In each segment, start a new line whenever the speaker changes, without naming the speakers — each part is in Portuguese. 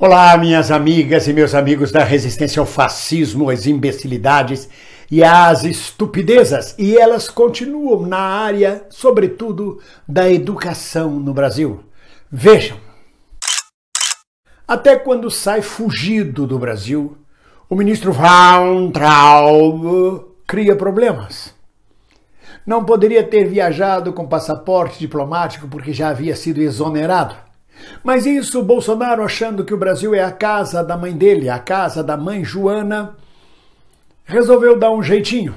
Olá, minhas amigas e meus amigos da resistência ao fascismo, às imbecilidades e às estupidezas. E elas continuam na área, sobretudo, da educação no Brasil. Vejam. Até quando sai fugido do Brasil, o ministro Weintraub cria problemas. Não poderia ter viajado com passaporte diplomático porque já havia sido exonerado. Mas isso, Bolsonaro, achando que o Brasil é a casa da mãe dele, a casa da mãe Joana, resolveu dar um jeitinho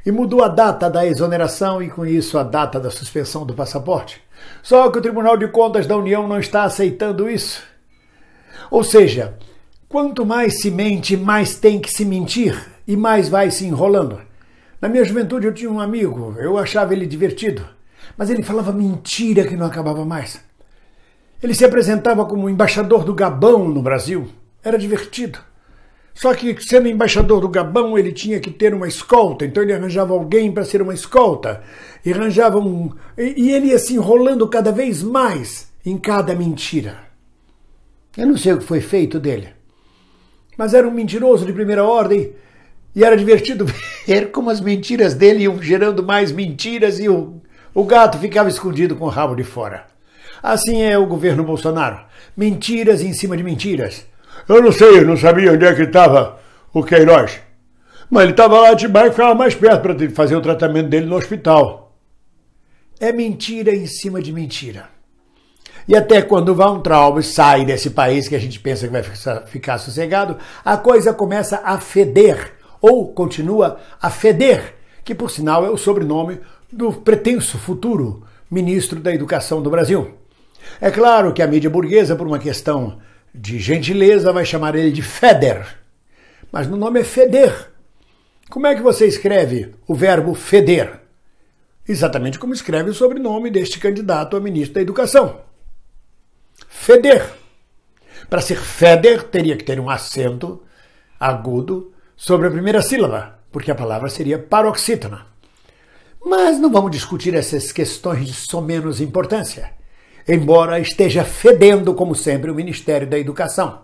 e mudou a data da exoneração e, com isso, a data da suspensão do passaporte. Só que o Tribunal de Contas da União não está aceitando isso. Ou seja, quanto mais se mente, mais tem que se mentir e mais vai se enrolando. Na minha juventude eu tinha um amigo, eu achava ele divertido, mas ele falava mentira que não acabava mais. Ele se apresentava como embaixador do Gabão no Brasil. Era divertido. Só que, sendo embaixador do Gabão, ele tinha que ter uma escolta. Então ele arranjava alguém para ser uma escolta. E ele ia se enrolando cada vez mais em cada mentira. Eu não sei o que foi feito dele. Mas era um mentiroso de primeira ordem. E era divertido ver como as mentiras dele iam gerando mais mentiras e o gato ficava escondido com o rabo de fora. Assim é o governo Bolsonaro. Mentiras em cima de mentiras. Eu não sei, eu não sabia onde é que estava o Queiroz. Mas ele estava lá de baixo e ficava mais perto para fazer o tratamento dele no hospital. É mentira em cima de mentira. E até quando o Weintraub sai desse país que a gente pensa que vai ficar sossegado, a coisa começa a feder, ou continua a feder, que por sinal é o sobrenome do pretenso futuro ministro da Educação do Brasil. É claro que a mídia burguesa, por uma questão de gentileza, vai chamar ele de Feder. Mas no nome é feder. Como é que você escreve o verbo feder? Exatamente como escreve o sobrenome deste candidato a ministro da Educação. Feder. Para ser Feder, teria que ter um acento agudo sobre a primeira sílaba, porque a palavra seria paroxítona. Mas não vamos discutir essas questões de somenos importância, embora esteja fedendo, como sempre, o Ministério da Educação.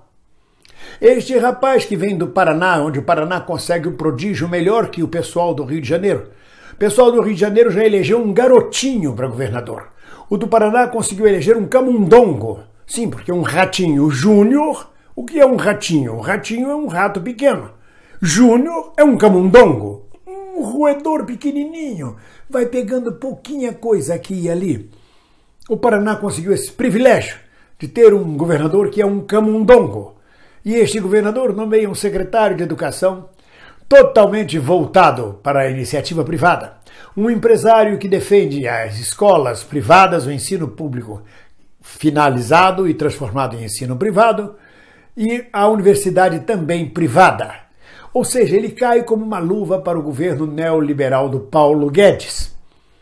Este rapaz que vem do Paraná, onde o Paraná consegue um prodígio melhor que o pessoal do Rio de Janeiro. O pessoal do Rio de Janeiro já elegeu um garotinho para governador. O do Paraná conseguiu eleger um camundongo. Sim, porque um ratinho júnior, o que é um ratinho? Um ratinho é um rato pequeno. Júnior é um camundongo. Um roedor pequenininho, vai pegando pouquinha coisa aqui e ali. O Paraná conseguiu esse privilégio de ter um governador que é um camundongo. E este governador nomeia um secretário de educação totalmente voltado para a iniciativa privada. Um empresário que defende as escolas privadas, o ensino público finalizado e transformado em ensino privado, e a universidade também privada. Ou seja, ele cai como uma luva para o governo neoliberal do Paulo Guedes.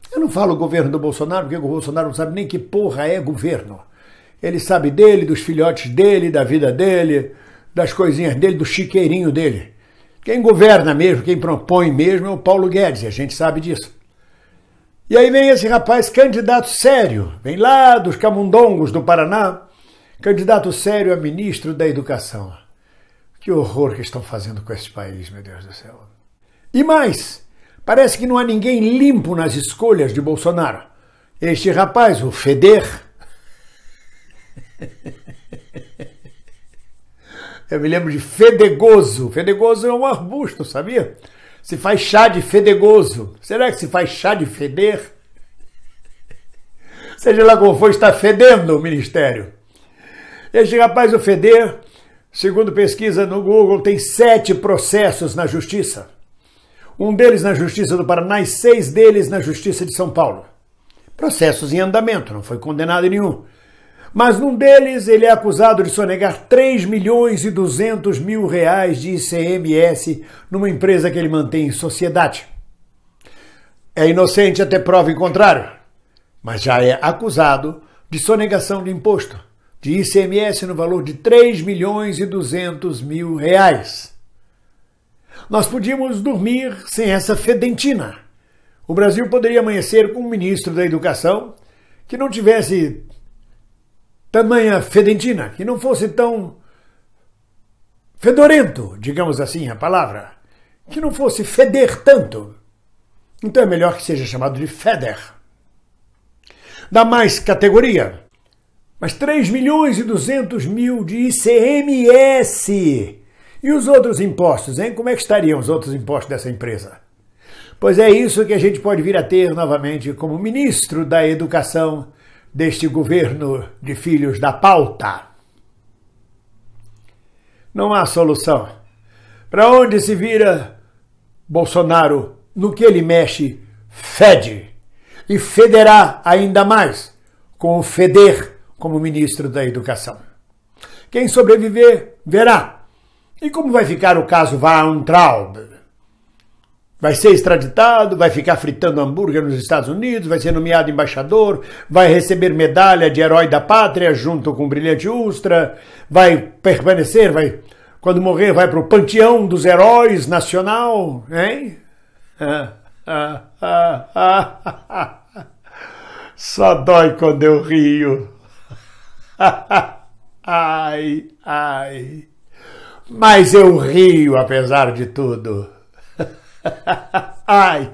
Eu não falo governo do Bolsonaro, porque o Bolsonaro não sabe nem que porra é governo. Ele sabe dele, dos filhotes dele, da vida dele, das coisinhas dele, do chiqueirinho dele. Quem governa mesmo, quem propõe mesmo é o Paulo Guedes, e a gente sabe disso. E aí vem esse rapaz, candidato sério, vem lá dos camundongos do Paraná, candidato sério a ministro da Educação. Que horror que estão fazendo com esse país, meu Deus do céu. E mais, parece que não há ninguém limpo nas escolhas de Bolsonaro. Este rapaz, o Feder, eu me lembro de fedegoso. Fedegoso é um arbusto, sabia? Se faz chá de fedegoso. Será que se faz chá de feder? Seja lá como for, está fedendo o ministério. Este rapaz, o Feder, segundo pesquisa no Google, tem 7 processos na Justiça. Um deles na Justiça do Paraná e 6 deles na Justiça de São Paulo. Processos em andamento, não foi condenado em nenhum. Mas num deles ele é acusado de sonegar 3.200.000 reais de ICMS numa empresa que ele mantém em sociedade. É inocente até prova em contrário, mas já é acusado de sonegação de imposto, de ICMS no valor de 3.200.000 reais. Nós podíamos dormir sem essa fedentina. O Brasil poderia amanhecer com um ministro da Educação que não tivesse tamanha fedentina, que não fosse tão fedorento, digamos assim a palavra, que não fosse feder tanto. Então é melhor que seja chamado de FEDER. Dá mais categoria, mas 3.200.000 de ICMS. E os outros impostos, hein? Como é que estariam os outros impostos dessa empresa? Pois é isso que a gente pode vir a ter novamente como ministro da Educação deste governo de filhos da pauta. Não há solução. Para onde se vira, Bolsonaro, no que ele mexe, fede. E federá ainda mais com o FEDER como ministro da Educação. Quem sobreviver, verá. E como vai ficar o caso Weintraub? Vai ser extraditado, vai ficar fritando hambúrguer nos Estados Unidos, vai ser nomeado embaixador, vai receber medalha de herói da pátria junto com o brilhante Ustra, vai permanecer, quando morrer, vai para o panteão dos heróis nacional, hein? Só dói quando eu rio. Ai, ai. Mas eu rio apesar de tudo. Ai.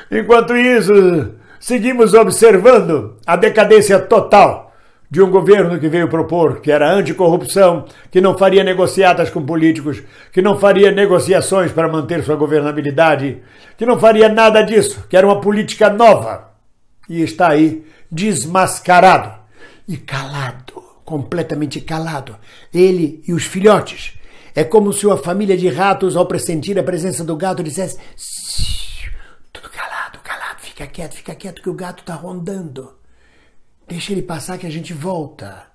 Enquanto isso, seguimos observando a decadência total de um governo que veio propor que era anticorrupção, que não faria negociatas com políticos, que não faria negociações para manter sua governabilidade, que não faria nada disso, que era uma política nova. E está aí desmascarado e calado, completamente calado. Ele e os filhotes. É como se uma família de ratos, ao pressentir a presença do gato, dissesse: tudo calado, calado, fica quieto que o gato está rondando. Deixa ele passar que a gente volta.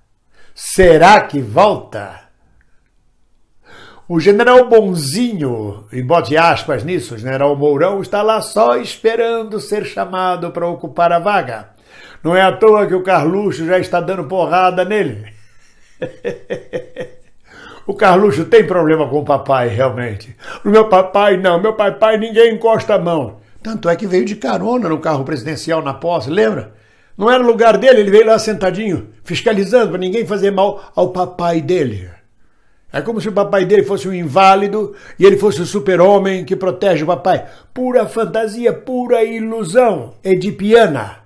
Será que volta? O general Bonzinho, e bote aspas nisso, o general Mourão, está lá só esperando ser chamado para ocupar a vaga. Não é à toa que o Carluxo já está dando porrada nele. O Carluxo tem problema com o papai, realmente. O meu papai não, meu papai ninguém encosta a mão. Tanto é que veio de carona no carro presidencial na posse, lembra? Não era lugar dele, ele veio lá sentadinho, fiscalizando para ninguém fazer mal ao papai dele. É como se o papai dele fosse um inválido e ele fosse o super-homem que protege o papai. Pura fantasia, pura ilusão edipiana.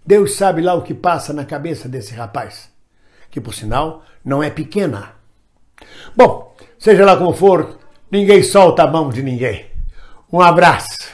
Deus sabe lá o que passa na cabeça desse rapaz, que por sinal não é pequena. Bom, seja lá como for, ninguém solta a mão de ninguém. Um abraço.